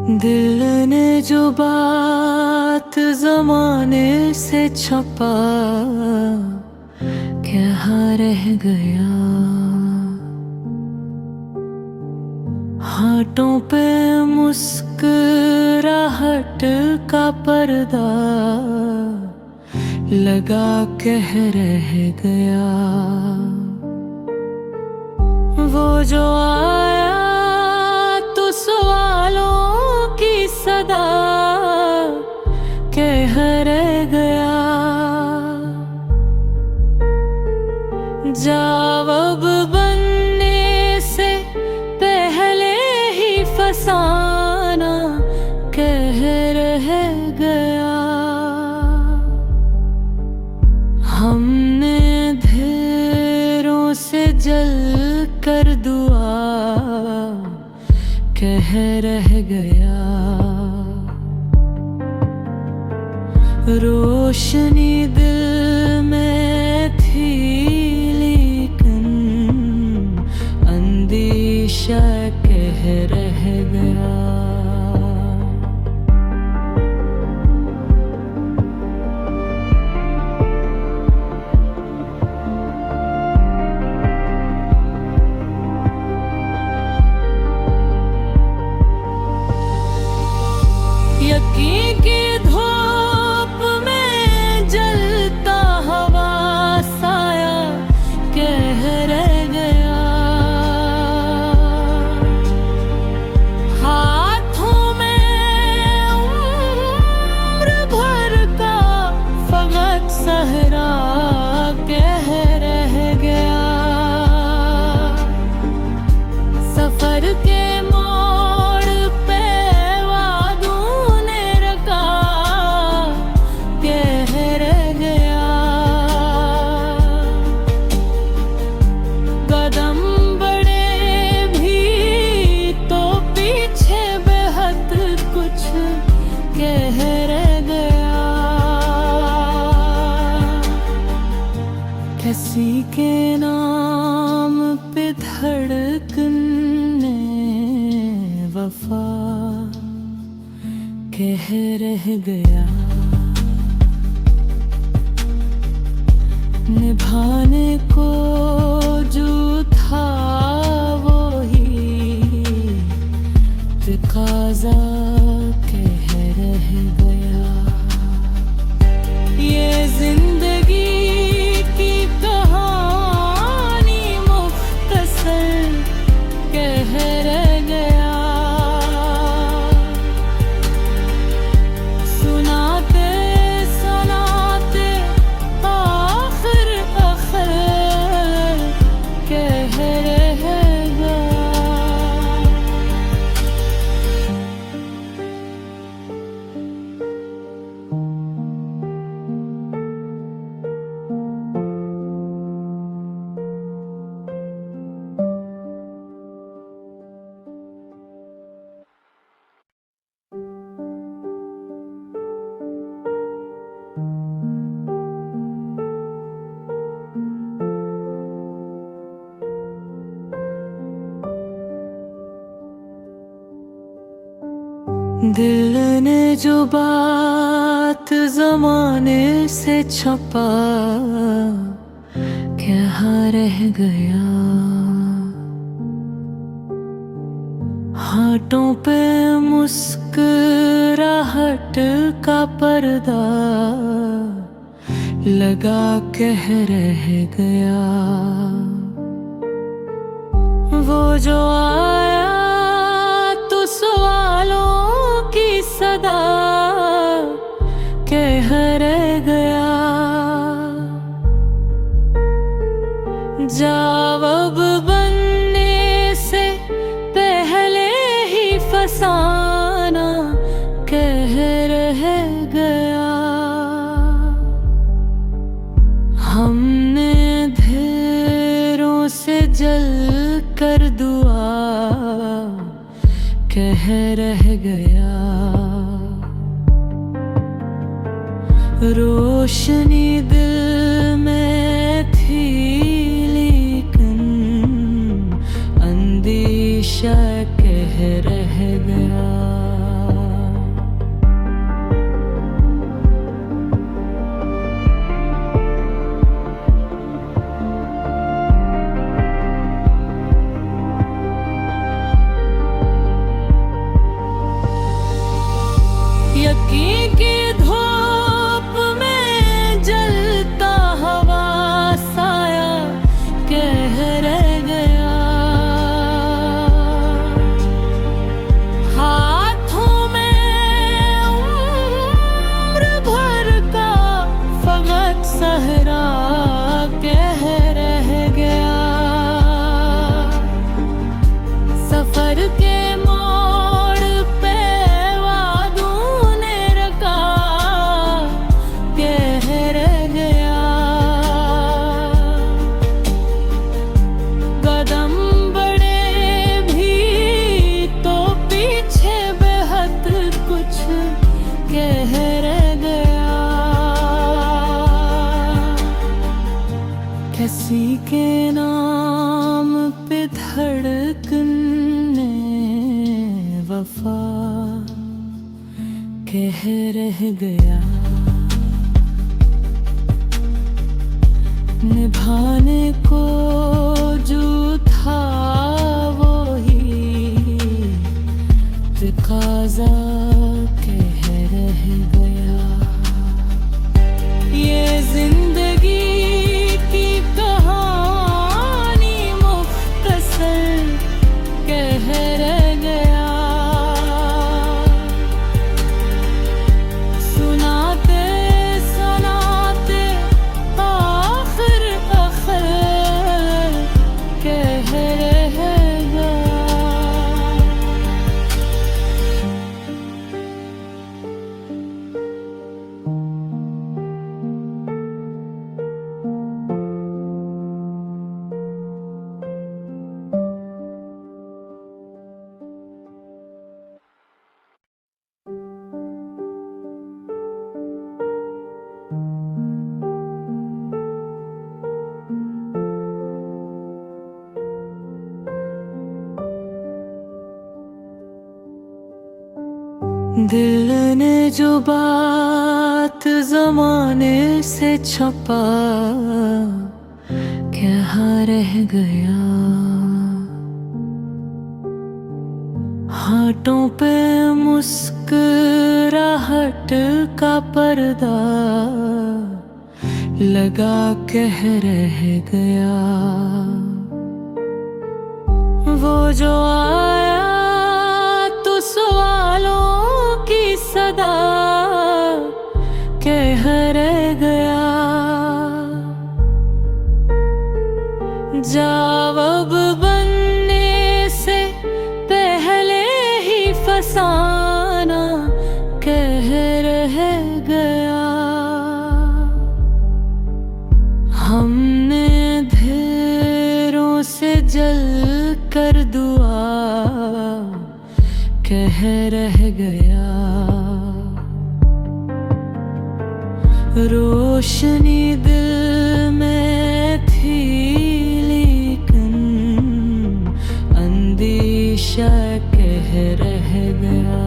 दिल ने जो बात जमाने से छपा क्या रह गया। हाथों पे मुस्कुराहट का पर्दा लगा कह रह गया। वो जो आया तो सवालों की सदा कह रह गया। जवाब बनने से पहले ही फसाना कह रह गया। हमने अंधेरों से जल कर दुआ कह रह गया। रोशनी दिल में थी लेकिन अंदेशा कह रह गया। यकीन की धूप में जलता हवा साया कह रह गया। हाथों में उम्र भर का फकत सहरा कह रह गया। सफर के कह रह गया। किसी के नाम पे धड़कने वफा कह रह गया। निभाने को जो था वो ही तकाज़ा कह रह गया। ये जिंदगी की कहानी मुख्तसर कह रह गया। सुनाते सुनाते आखिर कह रह गया। दिल ने जो बात जमाने से छपा क्या रह गया। हाथों पे मुस्कुराहट का पर्दा लगा कह रह गया। वो जो आया तो सवालों की सदा कह रह गया। जवाब बनने से पहले ही फसाना कह रह गया। हमने अंधेरों से जल कर दुआ कह रह गया। रोशनी दिल में थी लेकिन अंदेशा कह रह गया। यकीन की धूप में जलता हवा साया कह रह गया। हाथों में उम्र भर का फकत सहरा कह रह गया। सफर के किसी के नाम पे धड़कने वफा कह रह गया। निभाने को जो था वो ही तकाज़ा कह रह गया। ये जिंदगी दिल ने जो बात ज़माने से छपा क्या रह गया। हाथों पे मुस्कुराहट का पर्दा लगा कह रह गया। वो जो आया तो सवालों की सदा कह रह गया। जवाब बनने से पहले ही फसाना कह रह गया। हमने ढेरों से जल कर दुआ कह रह गया। रोशनी दिल में थी लेकिन अंदेशा कह रह गया।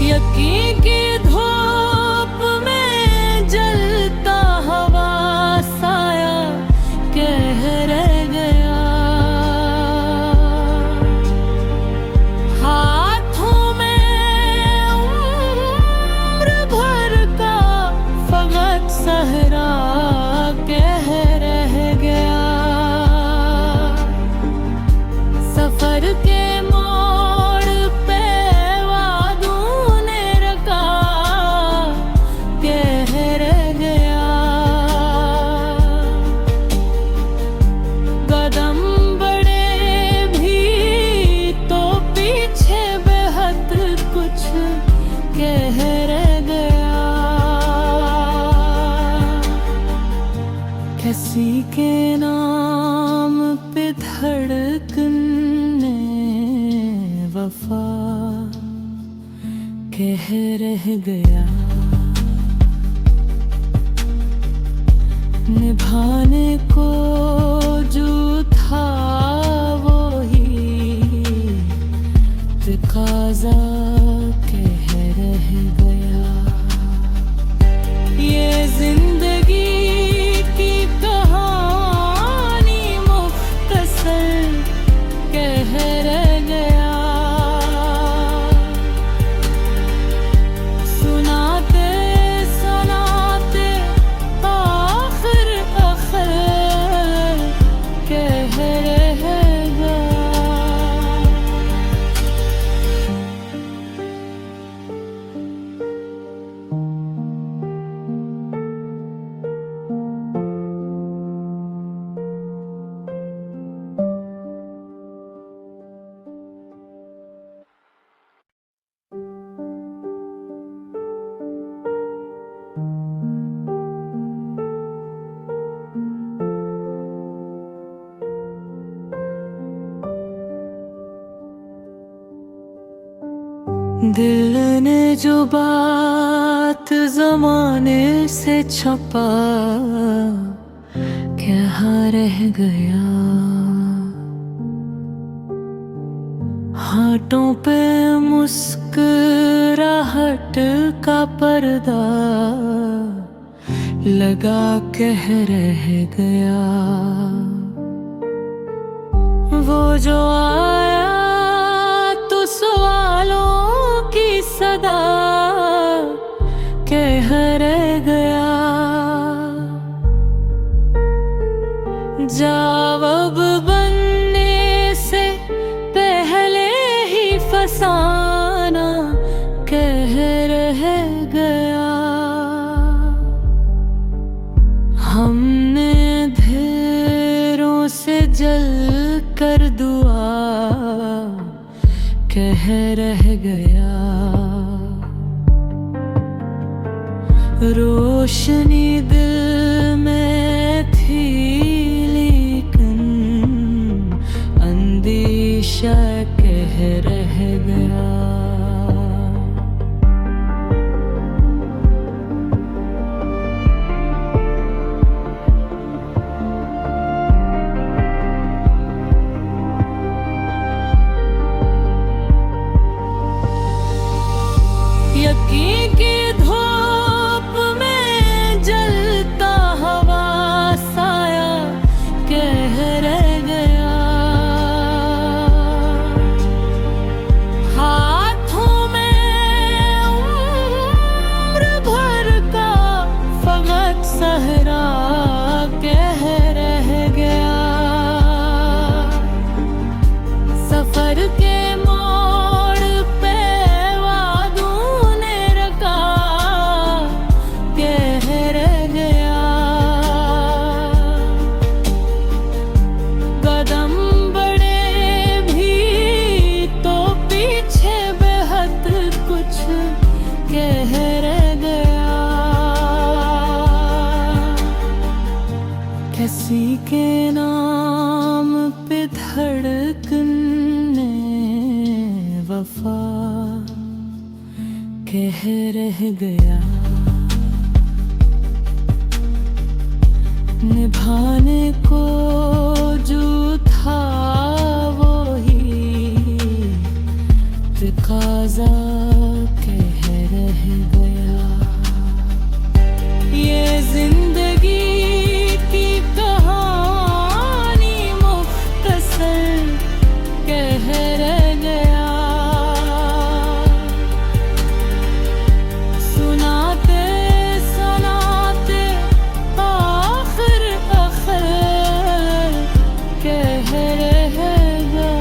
यकीन की धूप में जलता हवा साया कह रह गया। हाथों में उम्र भर का फकत सहरा कह रह गया। सफर के कह रह गया। किसी के नाम पे धड़कने वफा कह रह गया। निभाने को जो था वो ही तकाज़ा कह रह गया। ये जिंदगी की कहानी मुख्तसर कह रह गया। सुनाते सुनाते आखिर कह रह गया। दिल ने जो बात ज़माने से छपा क्या रह गया। हाथों पे मुस्कुराहट का पर्दा लगा कह रह गया। वो जो आया तो सवालों की सदा कह रह गया। जवाब बनने से पहले ही फसाना कह रह गया। हमने अंधेरों से जल कर दुआ कह रह गया। रोशनी दिल में थी लेकिन अंदेशा कह रह गया। यकीन की धूप में जलता हवा साया कह रह गया। हाथों में उम्र भर का फकत सहरा कह रह गया। सफर के कह रह गया। किसी के नाम पे धड़कने वफा कह रह गया। निभाने को जो था वो ही तकाज़ा कह रह गया। ये जिंदगी की कहानी मुख्तसर कह रह गया। सुनाते सुनाते आखिर कह रह गया।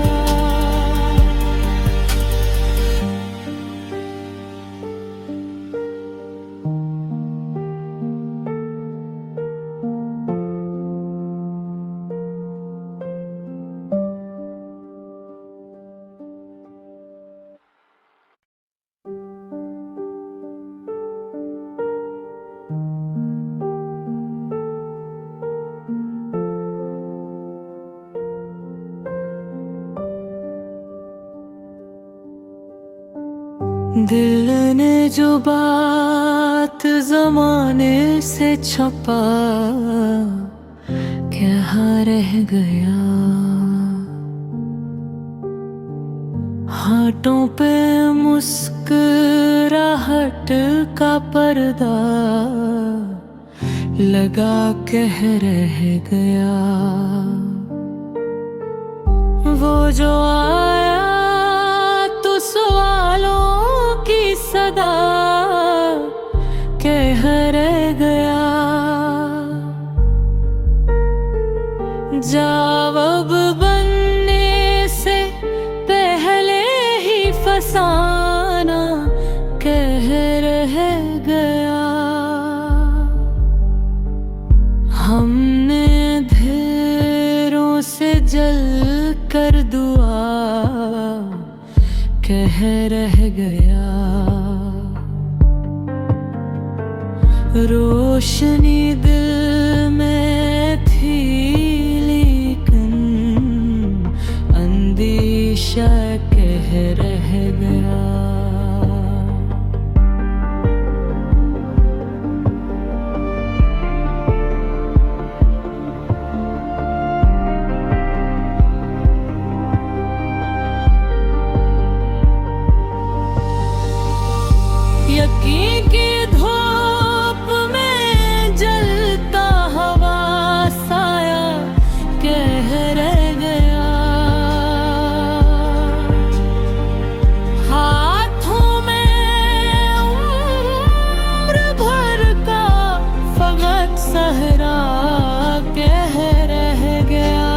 दिल ने जो बात ज़माने से छपा क्या रह गया। हाथों पे मुस्कुराहट का पर्दा लगा कह रह गया। वो जो आया तो सवालों की सदा कह रह गया। जवाब बनने से पहले ही फसाना कह रह गया। हमने अंधेरों से जल कर दुआ कह रह गया। रोशनी दिल में थी लेकिन अंदेशा कह रह गया। यकीन की धूप में जलता हवा साया कह रह गया। हाथों में उम्र भर का फकत सहरा कह रह गया।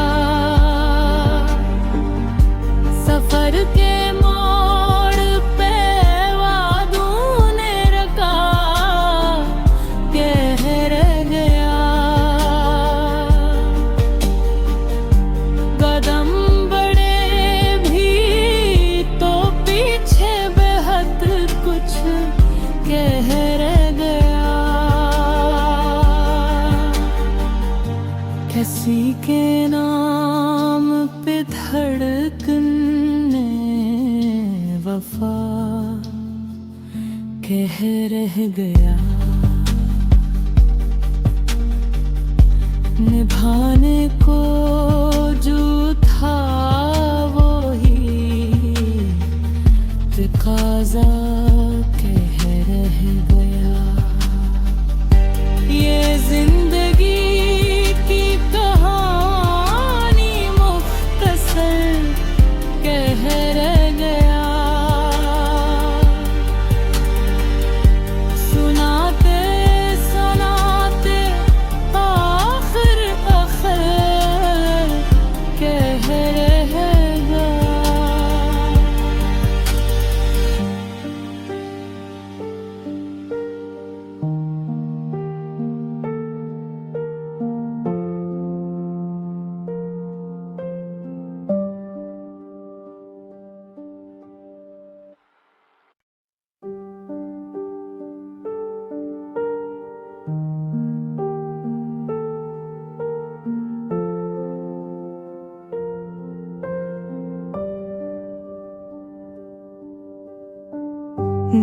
सफर के मोड़ पे कह रह गया। किसी के नाम पे धड़कने वफा कह रह गया। निभाने को जो था वो ही तकाज़ा कह रह गया। ये जिंदगी की कहानी मुख्तसर कह रह गया। सुनाते सुनाते आखिर कह रह गया।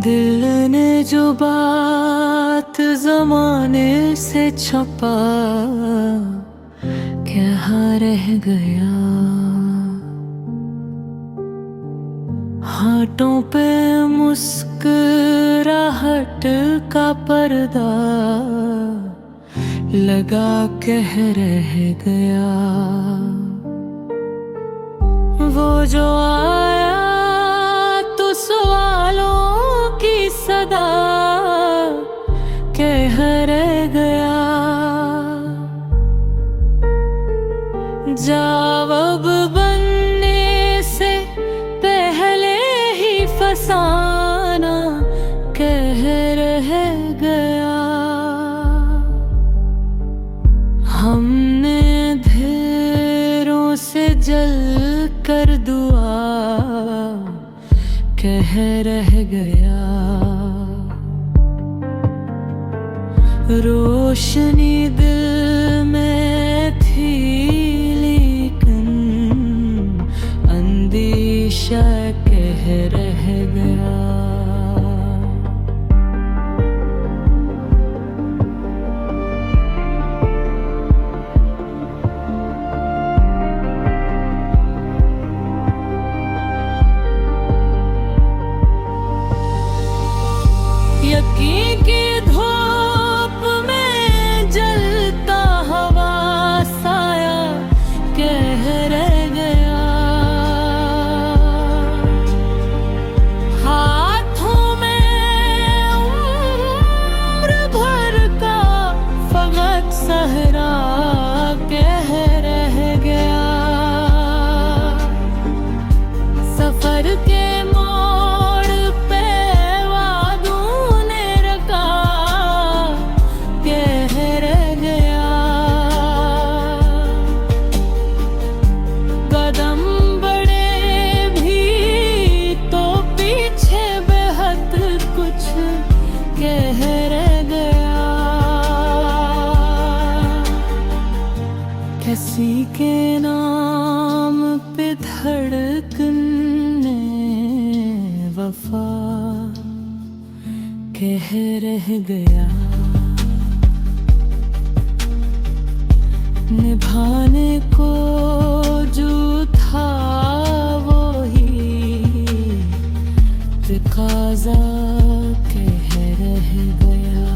दिल ने जो बात जमाने से छपा क्या रह गया। हाथों पे मुस्कुराहट का पर्दा लगा कह रह गया। वो जो आया तो सवालों की सदा कह रह गया। जवाब बनने से पहले ही फसाना कह रह गया। हमने अंधेरों से जल कर दुआ कह रह गया। रोशनी दिल में थी लेकिन अंदेशा कह रह गया। यकीन की धूप में जलता हवा साया कह रह गया। हाथों में उम्र भर का फकत सहरा कह रह गया। सफर के किसी के नाम पे धड़कने वफा कह रह गया। निभाने को जो था वो ही तकाज़ा कह रह गया।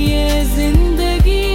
ये जिंदगी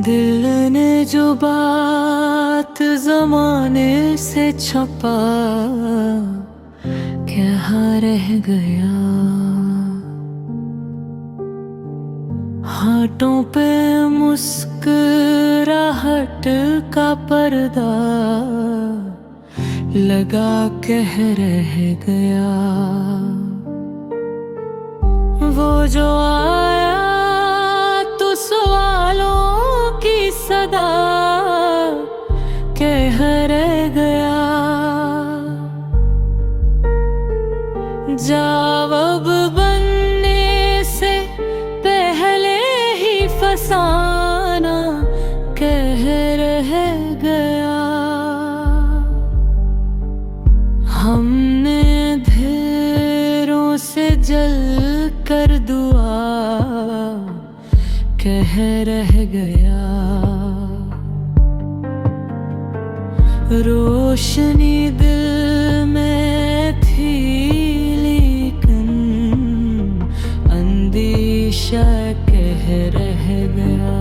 दिल ने जो बात ज़माने से छपा क्या रह गया। हाथों पे मुस्कुराहट का पर्दा लगा कह रह गया। वो जो आया तो सवालों की सदा कह रह गया। जवाब बनने से पहले ही फसाना कह रह गया। हमने अंधेरों से जल कर दुआ कह रह गया। रोशनी दिल में थी लेकिन अंदेशा कह रह गया।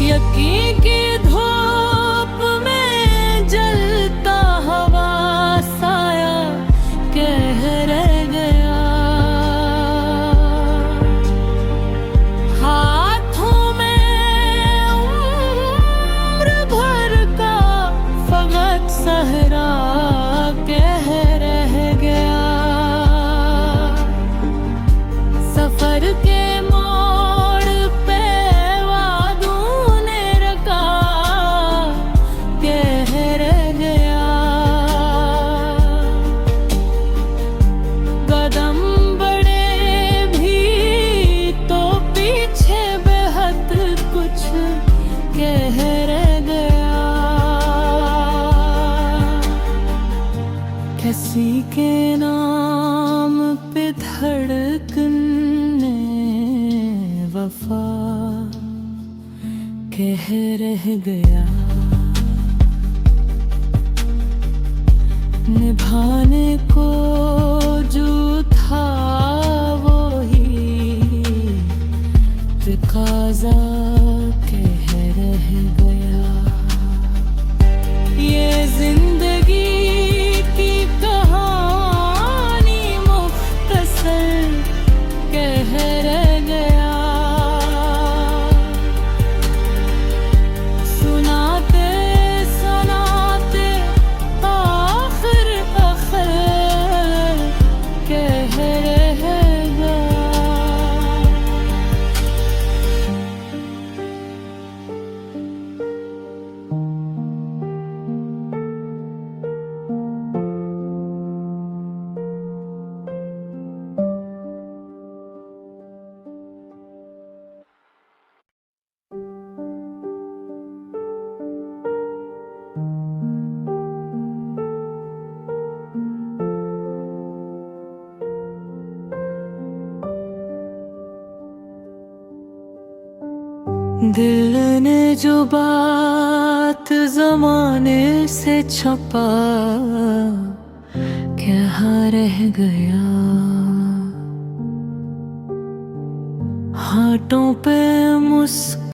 यकीन की धूप में जलता हवा साया कह रह गया। हाथों में उम्र भर का फकत सहरा कह रह गया। सफर के कह रह गया। किसी के नाम पे धड़कने वफा कह रह गया। निभाने को जो था वो ही तकाज़ा कह रह गया। ये जिंदगी की कहानी मुख्तसर कह रह गया। सुनाते सुनाते आखिर आखिर कह रह गया। दिल ने जो बात जमाने से छपा क्या रह गया। हाथों पे मुस्कान